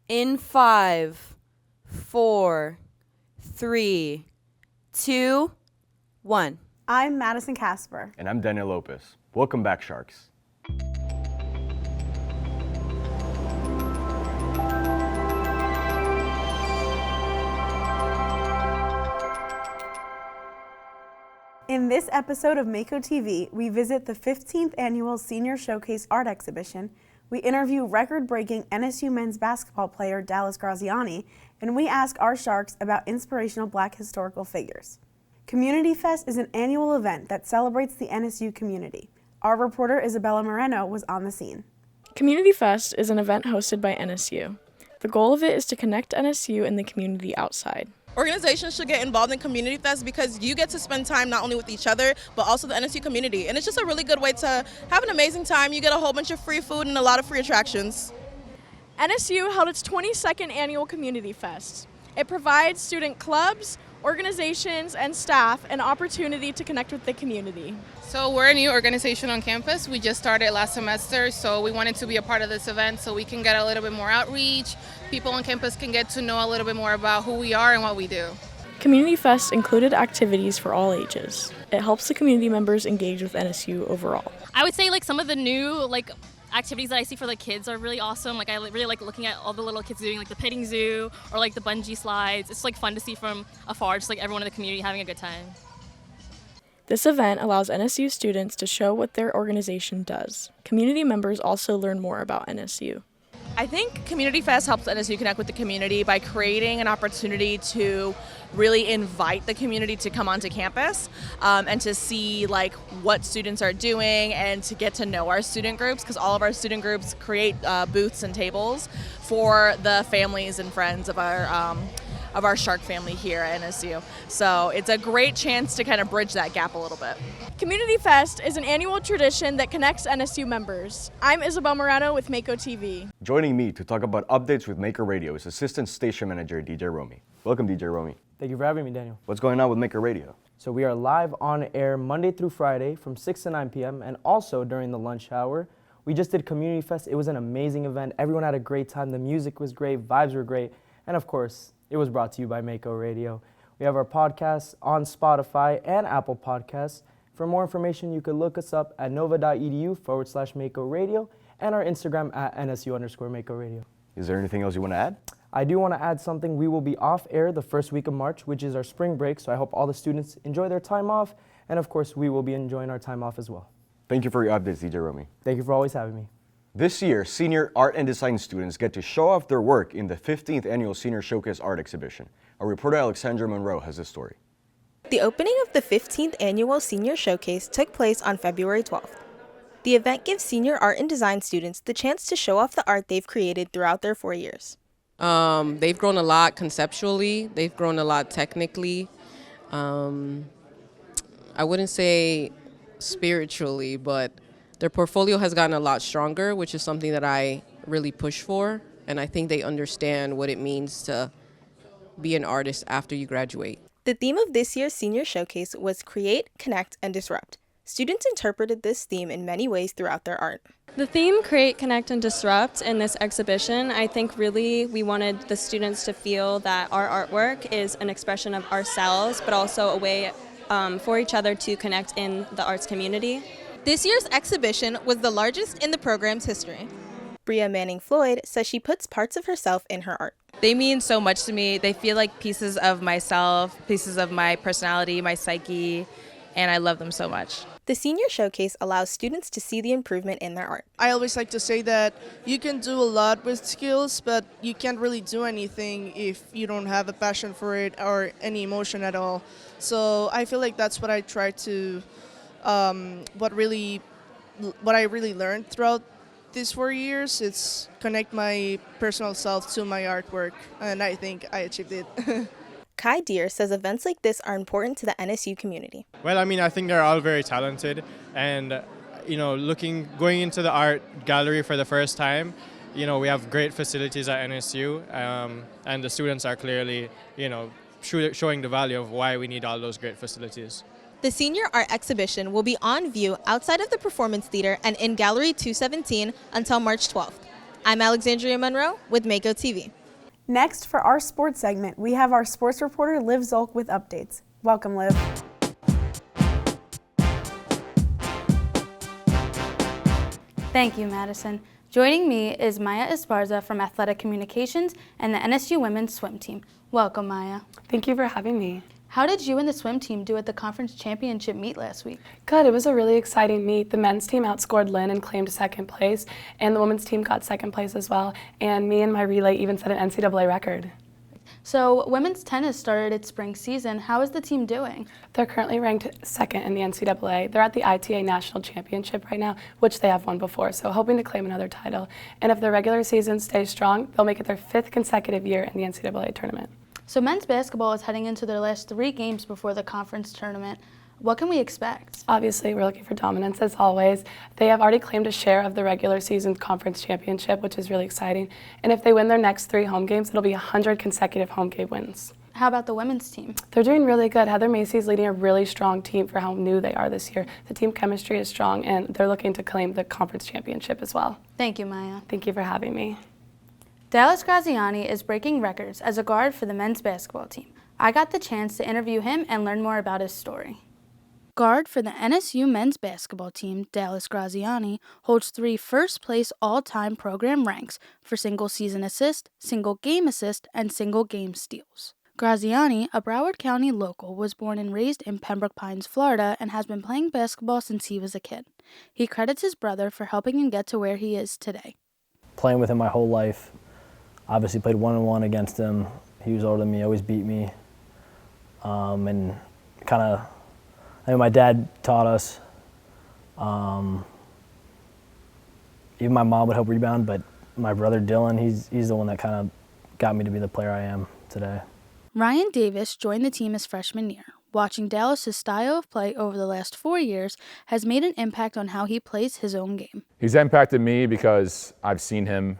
In 5, 4, 3, 2, 1. I'm Madison Kasper. And I'm Daniel Lopez. Welcome back, Sharks. In this episode of Mako TV, we visit the 15th Annual Senior Showcase Art Exhibition, we interview record-breaking NSU men's basketball player Dallas Graziani, and we ask our Sharks about inspirational Black historical figures. Community Fest is an annual event that celebrates the NSU community. Our reporter Isabella was on the scene. Community Fest is an event hosted by NSU. The goal of it is to connect NSU and the community outside. Organizations should get involved in Community Fest because you get to spend time not only with each other, but also the NSU community. And it's just a really good way to have an amazing time. You get a whole bunch of free food and a lot of free attractions. NSU held its 22nd annual Community Fest. It provides student clubs, organizations, and staff an opportunity to connect with the community. So we're a new organization on campus. We just started last semester, so we wanted to be a part of this event so we can get a little bit more outreach. People on campus can get to know a little bit more about who we are and what we do. Community Fest included activities for all ages. It helps the community members engage with NSU overall. I would say some of the new activities that I see for the kids are really awesome. I really like looking at all the little kids doing the petting zoo or the bungee slides. It's fun to see from afar, just everyone in the community having a good time. This event allows NSU students to show what their organization does. Community members also learn more about NSU. I think Community Fest helps NSU connect with the community by creating an opportunity to really invite the community to come onto campus and to see what students are doing and to get to know our student groups, because all of our student groups create booths and tables for the families and friends of our Shark family here at NSU. So it's a great chance to kind of bridge that gap a little bit. Community Fest is an annual tradition that connects NSU members. I'm Isabella Morano with Mako TV. Joining me to talk about updates with Mako Radio is Assistant Station Manager DJ Romy. Welcome, DJ Romy. Thank you for having me, Daniel. What's going on with Mako Radio? So we are live on air Monday through Friday from 6 to 9 p.m. and also during the lunch hour. We just did Community Fest. It was an amazing event. Everyone had a great time. The music was great, vibes were great, and of course, it was brought to you by Mako Radio. We have our podcasts on Spotify and Apple Podcasts. For more information, you can look us up at nova.edu/Mako Radio and our Instagram at NSU_Mako Radio. Is there anything else you want to add? I do want to add something. We will be off air the first week of March, which is our spring break, so I hope all the students enjoy their time off, and of course, we will be enjoying our time off as well. Thank you for your updates, DJ Romy. Thank you for always having me. This year, senior art and design students get to show off their work in the 15th Annual Senior Showcase Art Exhibition. Our reporter Alexandra Monroe has this story. The opening of the 15th Annual Senior Showcase took place on February 12th. The event gives senior art and design students the chance to show off the art they've created throughout their 4 years. They've grown a lot conceptually. They've grown a lot technically. I wouldn't say spiritually, but their portfolio has gotten a lot stronger, which is something that I really push for. And I think they understand what it means to be an artist after you graduate. The theme of this year's Senior Showcase was Create, Connect, and Disrupt. Students interpreted this theme in many ways throughout their art. The theme Create, Connect, and Disrupt in this exhibition, I think really we wanted the students to feel that our artwork is an expression of ourselves, but also a way for each other to connect in the arts community. This year's exhibition was the largest in the program's history. Bria Manning-Floyd says she puts parts of herself in her art. They mean so much to me. They feel like pieces of myself, pieces of my personality, my psyche, and I love them so much. The Senior Showcase allows students to see the improvement in their art. I always like to say that you can do a lot with skills, but you can't really do anything if you don't have a passion for it or any emotion at all. So I feel like that's what I try to what I really learned throughout these 4 years. It's connect my personal self to my artwork, and I think I achieved it. Kai Deer says events like this are important to the NSU community. Well, I think they're all very talented, and going into the art gallery for the first time, we have great facilities at NSU, and the students are clearly, showing the value of why we need all those great facilities. The Senior Art Exhibition will be on view outside of the Performance Theater and in Gallery 217 until March 12th. I'm Alexandria Monroe with Mako TV. Next, for our sports segment, we have our sports reporter Liv Zolk with updates. Welcome, Liv. Thank you, Madison. Joining me is Maya Esparza from Athletic Communications and the NSU women's swim team. Welcome, Maya. Thank you for having me. How did you and the swim team do at the conference championship meet last week? Good, it was a really exciting meet. The men's team outscored Lynn and claimed second place, and the women's team got second place as well, and me and my relay even set an NCAA record. So women's tennis started its spring season. How is the team doing? They're currently ranked second in the NCAA. They're at the ITA National Championship right now, which they have won before, so hoping to claim another title. And if their regular season stays strong, they'll make it their 5th consecutive year in the NCAA tournament. So men's basketball is heading into their last 3 games before the conference tournament. What can we expect? Obviously, we're looking for dominance as always. They have already claimed a share of the regular season conference championship, which is really exciting. And if they win their next 3 home games, it'll be 100 consecutive home game wins. How about the women's team? They're doing really good. Heather Macy's leading a really strong team for how new they are this year. The team chemistry is strong, and they're looking to claim the conference championship as well. Thank you, Maya. Thank you for having me. Dallas Graziani is breaking records as a guard for the men's basketball team. I got the chance to interview him and learn more about his story. Guard for the NSU men's basketball team, Dallas Graziani, holds 3 first-place all-time program ranks for single-season assist, single-game assist, and single-game steals. Graziani, a Broward County local, was born and raised in Pembroke Pines, Florida, and has been playing basketball since he was a kid. He credits his brother for helping him get to where he is today. Playing with him my whole life, obviously played 1-on-1 against him. He was older than me, always beat me, and kind of, I mean, my dad taught us. Even my mom would help rebound, but my brother Dylan, he's the one that kind of got me to be the player I am today. Ryan Davis joined the team his freshman year. Watching Dallas's style of play over the last 4 years has made an impact on how he plays his own game. He's impacted me because I've seen him.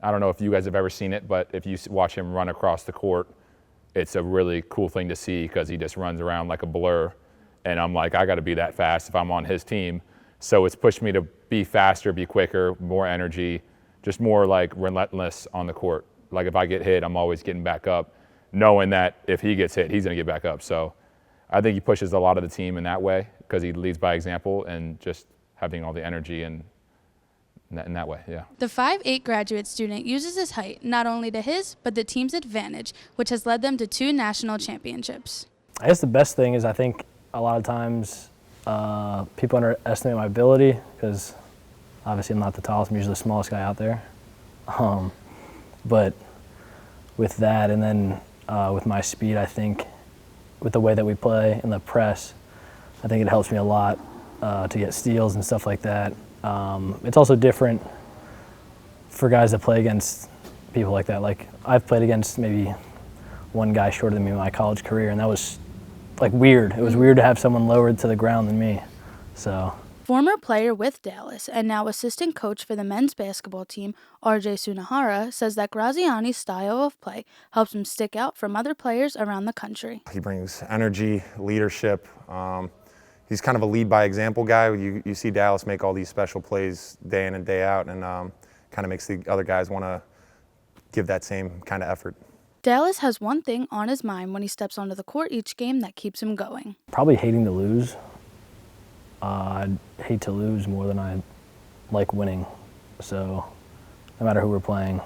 I don't know if you guys have ever seen it, but if you watch him run across the court, it's a really cool thing to see because he just runs around like a blur. And I'm like, I got to be that fast if I'm on his team. So it's pushed me to be faster, be quicker, more energy, just more like relentless on the court. Like if I get hit, I'm always getting back up, knowing that if he gets hit, he's going to get back up. So I think he pushes a lot of the team in that way because he leads by example and just having all the energy and in that way, yeah. The 5'8" graduate student uses his height not only to his, but the team's advantage, which has led them to 2 national championships. I guess the best thing is I think a lot of times people underestimate my ability because obviously I'm not the tallest, I'm usually the smallest guy out there. But with that and then with my speed, I think with the way that we play in the press, I think it helps me a lot to get steals and stuff like that. It's also different for guys that play against people like that. Like I've played against maybe one guy shorter than me in my college career, and that was like weird. It was weird to have someone lower to the ground than me. So. Former player with Dallas and now assistant coach for the men's basketball team, RJ Sunahara, says that Graziani's style of play helps him stick out from other players around the country. He brings energy, leadership. He's kind of a lead by example guy. You see Dallas make all these special plays day in and day out, and kind of makes the other guys want to give that same kind of effort. Dallas has one thing on his mind when he steps onto the court each game that keeps him going. Probably hating to lose. I'd hate to lose more than I like winning. So no matter who we're playing,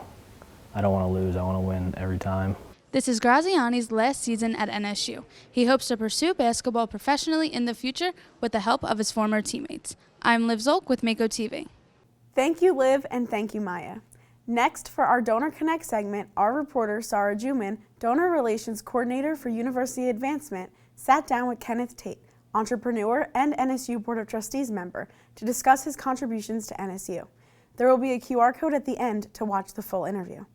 I don't want to lose. I want to win every time. This is Graziani's last season at NSU. He hopes to pursue basketball professionally in the future with the help of his former teammates. I'm Liv Zolk with Mako TV. Thank you, Liv, and thank you, Maya. Next, for our Donor Connect segment, our reporter, Saara Juman, Donor Relations Coordinator for University Advancement, sat down with Kenneth Tate, entrepreneur and NSU Board of Trustees member, to discuss his contributions to NSU. There will be a QR code at the end to watch the full interview.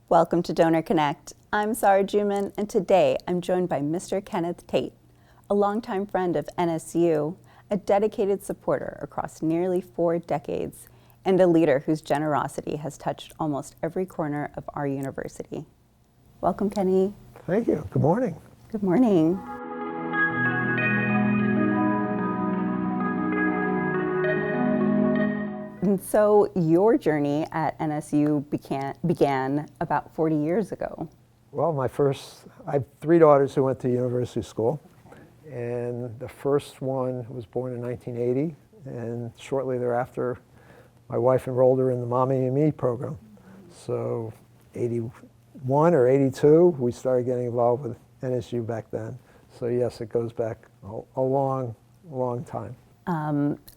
Welcome to Donor Connect. I'm Saara Juman, and today I'm joined by Mr. Kenneth Tate, a longtime friend of NSU, a dedicated supporter across nearly 4 decades, and a leader whose generosity has touched almost every corner of our university. Welcome, Kenny. Thank you. Good morning. Good morning. And so your journey at NSU began about 40 years ago. Well, I have 3 daughters who went to university school, and the first one was born in 1980, and shortly thereafter, my wife enrolled her in the Mommy and Me program. So 81 or 82, we started getting involved with NSU back then. So yes, it goes back a long, long time.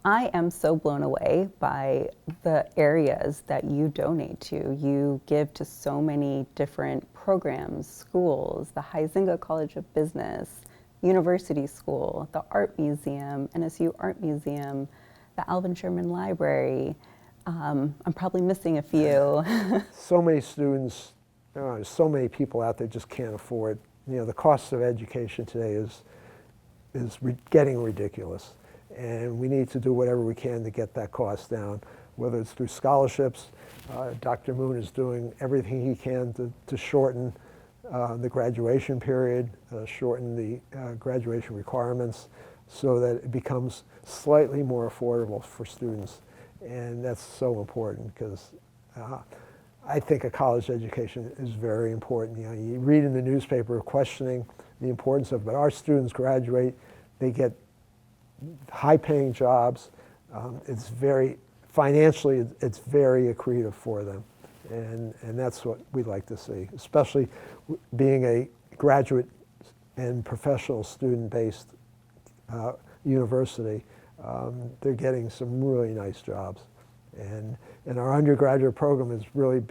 I am so blown away by the areas that you donate to. You give to so many different programs, schools, the Huizenga College of Business, University School, the Art Museum, NSU Art Museum, the Alvin Sherman Library. I'm probably missing a few. So many students, so many people out there just can't afford. The cost of education today is getting ridiculous. And we need to do whatever we can to get that cost down, whether it's through scholarships. Dr. Moon is doing everything he can to shorten the graduation period, shorten the graduation requirements so that it becomes slightly more affordable for students. And that's so important because I think a college education is very important. You read in the newspaper questioning the importance of it, but our students graduate, they get high-paying jobs. It's very, financially, it's very accretive for them. And that's what we like to see, especially being a graduate and professional student-based university. They're getting some really nice jobs. And our undergraduate program has really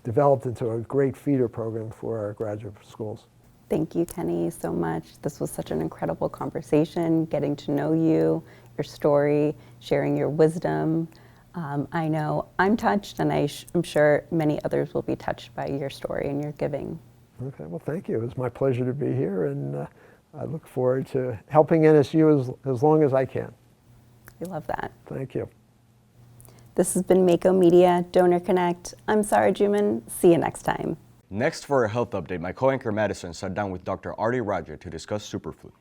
developed into a great feeder program for our graduate schools. Thank you, Kenny, so much. This was such an incredible conversation, getting to know you, your story, sharing your wisdom. I know I'm touched, and I'm sure many others will be touched by your story and your giving. Okay, well, thank you. It was my pleasure to be here, and I look forward to helping NSU as long as I can. We love that. Thank you. This has been Mako Media, Donor Connect. I'm Saara Juman. See you next time. Next, for a health update, my co-anchor Madison sat down with Dr. Artie Raja to discuss superflu.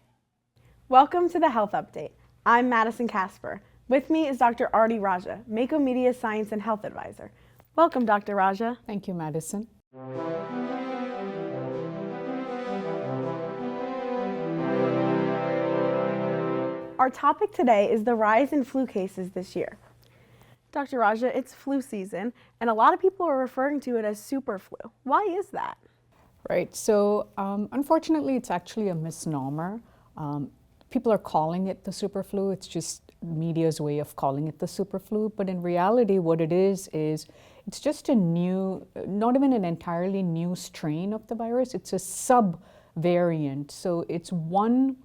Welcome to the Health Update. I'm Madison Kasper. With me is Dr. Artie Raja, Mako Media Science and Health Advisor. Welcome, Dr. Raja. Thank you, Madison. Our topic today is the rise in flu cases this year. Dr. Raja, it's flu season, and a lot of people are referring to it as superflu. Why is that? Right, so unfortunately, it's actually a misnomer. People are calling it the superflu. It's just media's way of calling it the superflu. But in reality, what it is it's just a new, not even an entirely new strain of the virus. It's a sub-variant. So it's one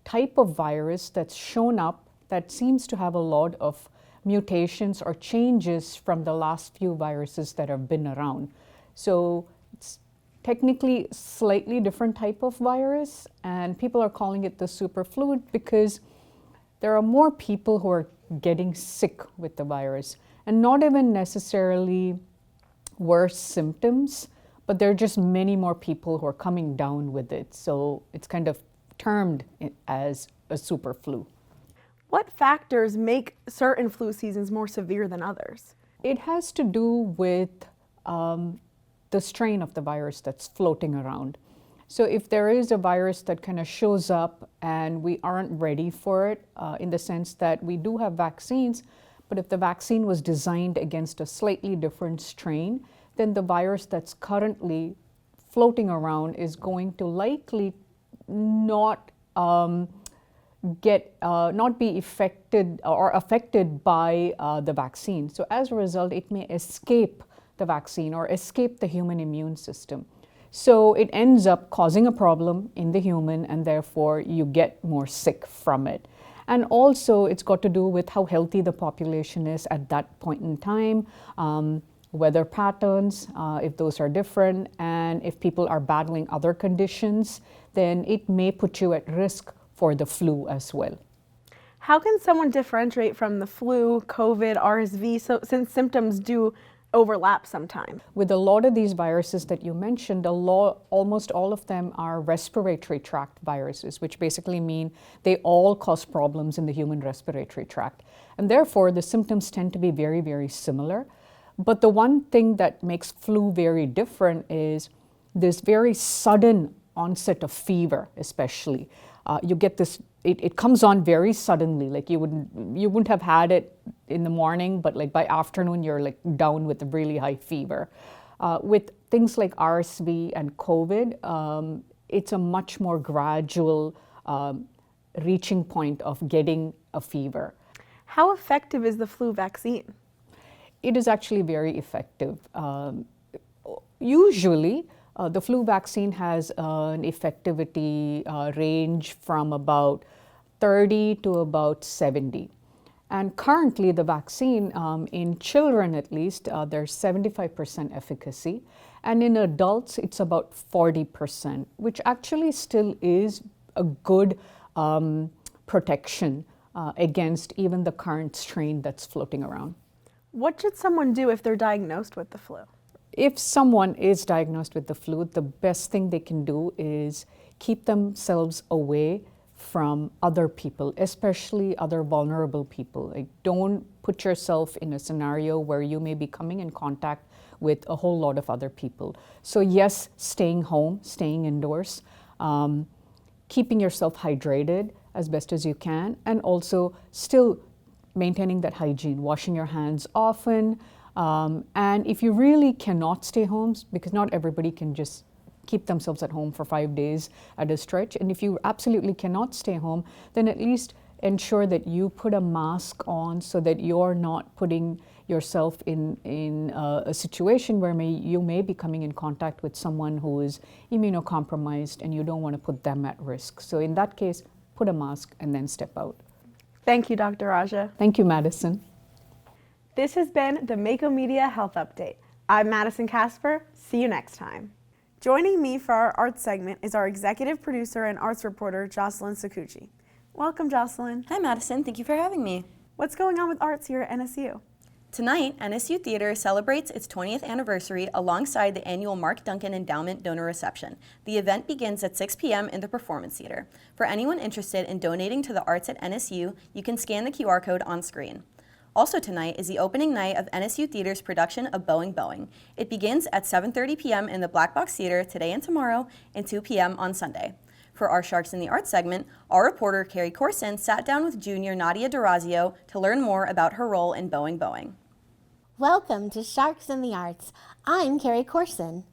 type of virus that's shown up that seems to have a lot of mutations or changes from the last few viruses that have been around. So it's technically a slightly different type of virus, and people are calling it the superflu because there are more people who are getting sick with the virus, and not even necessarily worse symptoms, but there are just many more people who are coming down with it. So it's kind of termed as a superflu. What factors make certain flu seasons more severe than others? It has to do with the strain of the virus that's floating around. So if there is a virus that kind of shows up and we aren't ready for it, in the sense that we do have vaccines, but if the vaccine was designed against a slightly different strain, then the virus that's currently floating around is going to likely not be affected by the vaccine. So as a result, it may escape the vaccine or escape the human immune system. So it ends up causing a problem in the human, and therefore you get more sick from it. And also it's got to do with how healthy the population is at that point in time, weather patterns, if those are different, and if people are battling other conditions, then it may put you at risk for the flu as well. How can someone differentiate from the flu, COVID, RSV, since symptoms do overlap sometimes. With a lot of these viruses that you mentioned, almost all of them are respiratory tract viruses, which basically mean they all cause problems in the human respiratory tract. And therefore, the symptoms tend to be very, very similar. But the one thing that makes flu very different is this very sudden onset of fever, especially. You get this, it comes on very suddenly, like you wouldn't have had it in the morning, but like by afternoon you're like down with a really high fever. With things like RSV and COVID, it's a much more gradual reaching point of getting a fever. How effective is the flu vaccine? It is actually very effective. Usually, the flu vaccine has an effectivity range from about 30 to about 70. And currently the vaccine, in children at least, there's 75% efficacy. And in adults, it's about 40%, which actually still is a good protection against even the current strain that's floating around. What should someone do if they're diagnosed with the flu? If someone is diagnosed with the flu, the best thing they can do is keep themselves away from other people, especially other vulnerable people. Like, don't put yourself in a scenario where you may be coming in contact with a whole lot of other people. So yes, staying home, staying indoors, keeping yourself hydrated as best as you can, and also still maintaining that hygiene, washing your hands often. And if you really cannot stay home, because not everybody can just keep themselves at home for 5 days at a stretch, and if you absolutely cannot stay home, then at least ensure that you put a mask on so that you're not putting yourself in a situation where you may be coming in contact with someone who is immunocompromised and you don't want to put them at risk. So in that case, put a mask and then step out. Thank you, Dr. Raja. Thank you, Madison. This has been the Mako Media Health Update. I'm Madison Kasper. See you next time. Joining me for our arts segment is our executive producer and arts reporter, Jocelyn Saccucci. Welcome, Jocelyn. Hi, Madison. Thank you for having me. What's going on with arts here at NSU? Tonight, NSU Theater celebrates its 20th anniversary alongside the annual Mark Duncan Endowment Donor Reception. The event begins at 6 p.m. in the Performance Theater. For anyone interested in donating to the arts at NSU, you can scan the QR code on screen. Also tonight is the opening night of NSU Theater's production of Boeing Boeing. It begins at 7:30 p.m. in the Black Box Theater today and tomorrow, and 2 p.m. on Sunday. For our Sharks in the Arts segment, our reporter Carrie Corson sat down with junior Nadia D'Orazio to learn more about her role in Boeing Boeing. Welcome to Sharks in the Arts. I'm Carrie Corson.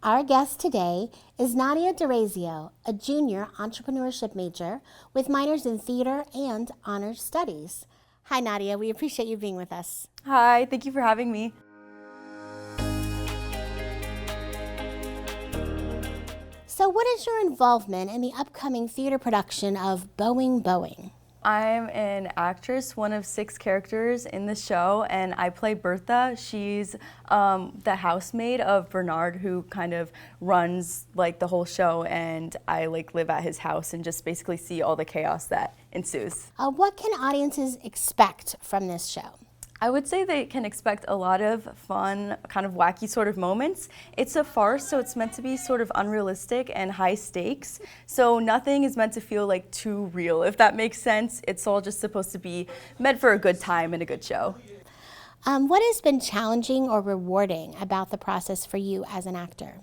Our guest today is Nadia D'Orazio, a junior entrepreneurship major with minors in theater and honors studies. Hi, Nadia. We appreciate you being with us. Hi, thank you for having me. So what is your involvement in the upcoming theater production of Boeing Boeing? I'm an actress, one of 6 characters in the show, and I play Bertha. She's the housemaid of Bernard, who kind of runs like the whole show, and I like live at his house and just basically see all the chaos that ensues. What can audiences expect from this show? I would say they can expect a lot of fun, kind of wacky sort of moments. It's a farce, so it's meant to be sort of unrealistic and high stakes. So nothing is meant to feel like too real, if that makes sense. It's all just supposed to be meant for a good time and a good show. What has been challenging or rewarding about the process for you as an actor?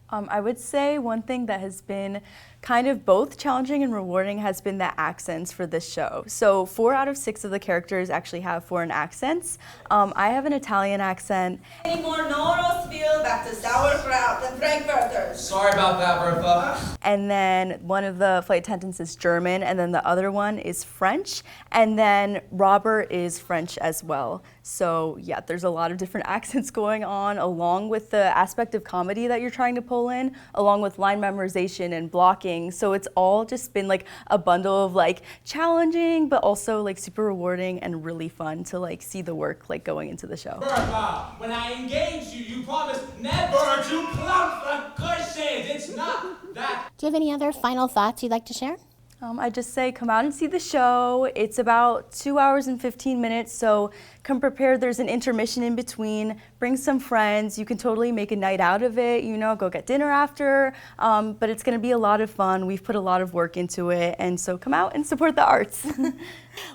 I would say one thing that has been kind of both challenging and rewarding has been the accents for this show. So 4 out of 6 of the characters actually have foreign accents. I have an Italian accent. Any more Norosville, back to sauerkraut and frankfurters. Sorry about that, Bertha. And then one of the flight attendants is German, and then the other one is French. And then Robert is French as well. So yeah, there's a lot of different accents going on, along with the aspect of comedy that you're trying to pull in, along with line memorization and blocking. So it's all just been like a bundle of like challenging, but also like super rewarding and really fun to like see the work like going into the show. Bertha, when I engaged you, you promised never to plump the cushions. It's not that. Do you have any other final thoughts you'd like to share? I just say come out and see the show. It's about 2 hours and 15 minutes, so come prepared. There's an intermission in between. Bring some friends. You can totally make a night out of it, you know, go get dinner after. But it's going to be a lot of fun. We've put a lot of work into it, and so come out and support the arts.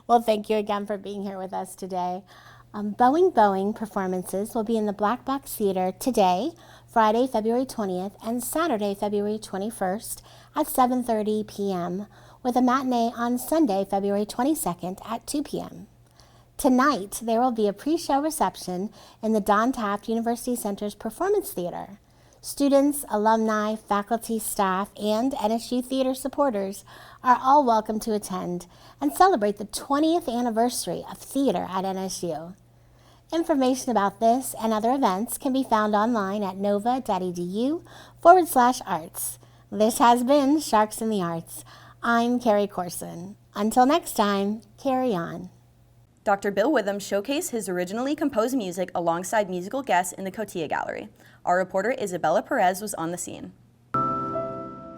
Well, thank you again for being here with us today. Boeing performances will be in the Black Box Theater today, Friday, February 20th, and Saturday, February 21st at 7:30 p.m., with a matinee on Sunday, February 22nd at 2 p.m. Tonight, there will be a pre-show reception in the Don Taft University Center's Performance Theater. Students, alumni, faculty, staff, and NSU theater supporters are all welcome to attend and celebrate the 20th anniversary of theater at NSU. Information about this and other events can be found online at nova.edu/arts. This has been Sharks in the Arts. I'm Carrie Corson. Until next time, carry on. Dr. Bill Witham showcased his originally composed music alongside musical guests in the Cotilla Gallery. Our reporter Isabella Perez was on the scene.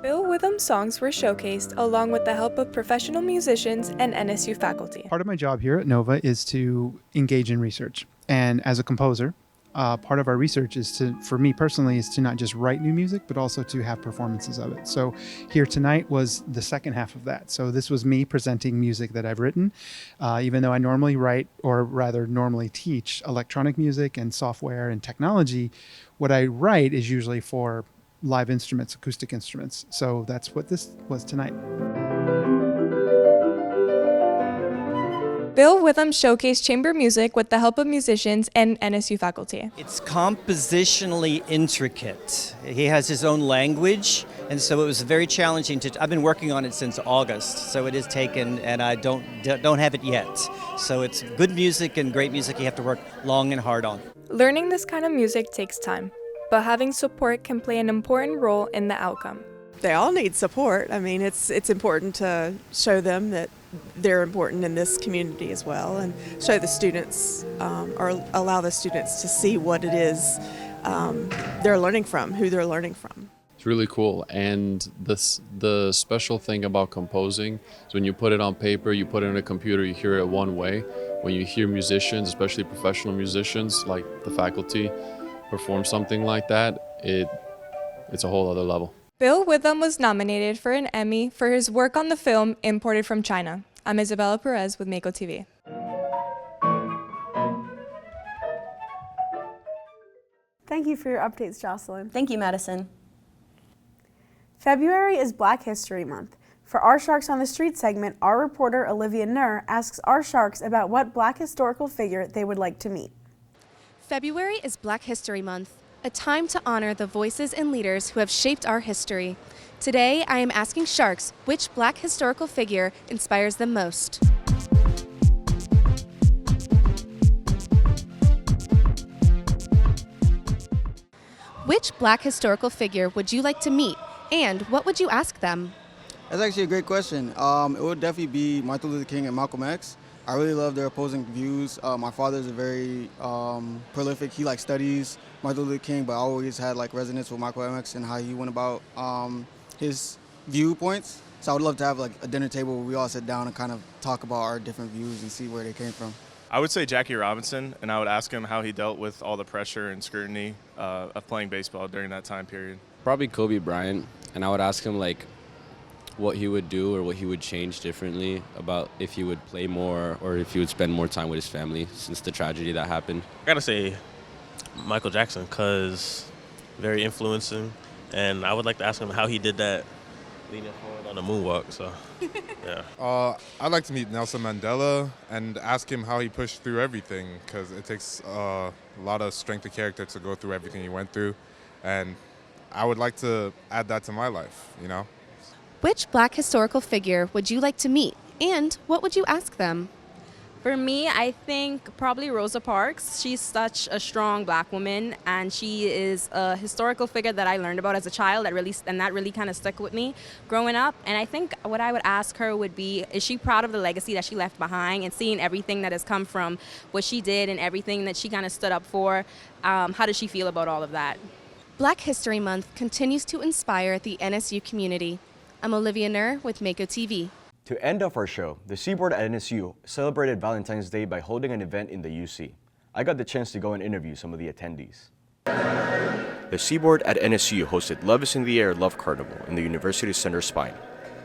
Bill Witham's songs were showcased along with the help of professional musicians and NSU faculty. Part of my job here at Nova is to engage in research. And as a composer, part of our research is for me personally, is to not just write new music, but also to have performances of it. So here tonight was the second half of that. So this was me presenting music that I've written, even though I normally write, or rather normally teach electronic music and software and technology. What I write is usually for live instruments, acoustic instruments. So that's what this was tonight. Bill Witham showcased chamber music with the help of musicians and NSU faculty. It's compositionally intricate. He has his own language, and so it was very challenging I've been working on it since August, so it is taken, and I don't have it yet. So it's good music and great music you have to work long and hard on. Learning this kind of music takes time, but having support can play an important role in the outcome. They all need support. I mean, it's important to show them that they're important in this community as well, and show the students or allow the students to see what it is they're learning from, who they're learning from. It's really cool, and the special thing about composing is when you put it on paper, you put it on a computer, you hear it one way. When you hear musicians, especially professional musicians like the faculty, perform something like that, it's a whole other level. Bill Witham was nominated for an Emmy for his work on the film Imported from China. I'm Isabella Perez with Mako TV. Thank you for your updates, Jocelyn. Thank you, Madison. February is Black History Month. For our Sharks on the Street segment, our reporter Olivia Nur asks our Sharks about what Black historical figure they would like to meet. February is Black History Month, a time to honor the voices and leaders who have shaped our history. Today, I am asking Sharks which Black historical figure inspires them most. Which Black historical figure would you like to meet, and what would you ask them? That's actually a great question. It would definitely be Martin Luther King and Malcolm X. I really love their opposing views. My father is a very prolific. He studies Martin Luther King, but I always had resonance with Malcolm X and how he went about his viewpoints. So I would love to have a dinner table where we all sit down and kind of talk about our different views and see where they came from. I would say Jackie Robinson, and I would ask him how he dealt with all the pressure and scrutiny of playing baseball during that time period. Probably Kobe Bryant, and I would ask him what he would do or what he would change differently about if he would play more or if he would spend more time with his family since the tragedy that happened. I gotta say Michael Jackson, because very influencing, and I would like to ask him how he did that leaning forward on the moonwalk. So yeah. I'd like to meet Nelson Mandela and ask him how he pushed through everything, because it takes a lot of strength of character to go through everything he went through, and I would like to add that to my life, you know. Which Black historical figure would you like to meet, and what would you ask them? For me, I think probably Rosa Parks. She's such a strong Black woman, and she is a historical figure that I learned about as a child that really kind of stuck with me growing up. And I think what I would ask her would be, is she proud of the legacy that she left behind, and seeing everything that has come from what she did and everything that she kind of stood up for? How does she feel about all of that? Black History Month continues to inspire the NSU community. I'm Olivia Nur with Mako TV. To end off our show, the Seaboard at NSU celebrated Valentine's Day by holding an event in the UC. I got the chance to go and interview some of the attendees. The Seaboard at NSU hosted Love is in the Air Love Carnival in the University Center Spine.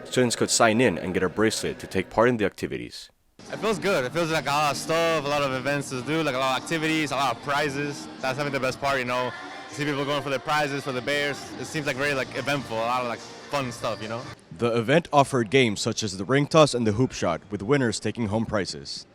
Students could sign in and get a bracelet to take part in the activities. It feels good. It feels like a lot of stuff, a lot of events to do, like a lot of activities, a lot of prizes. That's having the best part, you know. See people going for their prizes, for the bears. It seems like very eventful, a lot of fun stuff, you know. The event offered games such as the ring toss and the hoop shot, with winners taking home prizes.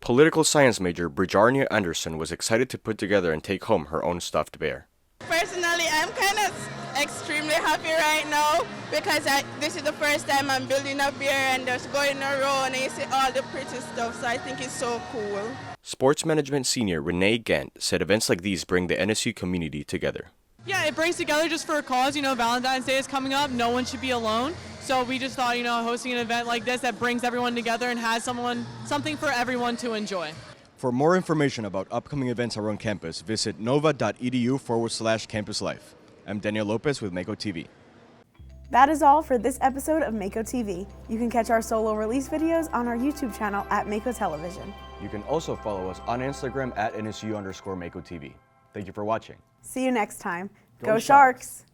Political science major Brijarnia Anderson was excited to put together and take home her own stuffed bear. Personally, I'm kind of extremely happy right now because this is the first time I'm building a bear and just going around and you see all the pretty stuff, so I think it's so cool. Sports management senior Renee Gant said events like these bring the NSU community together. Yeah, it brings together just for a cause. You know, Valentine's Day is coming up. No one should be alone. So we just thought, you know, hosting an event like this that brings everyone together and has something for everyone to enjoy. For more information about upcoming events around campus, visit nova.edu/campuslife. I'm Daniel Lopez with Mako TV. That is all for this episode of Mako TV. You can catch our solo release videos on our YouTube channel at Mako Television. You can also follow us on Instagram at NSU_Mako TV. Thank you for watching. See you next time. Go Sharks!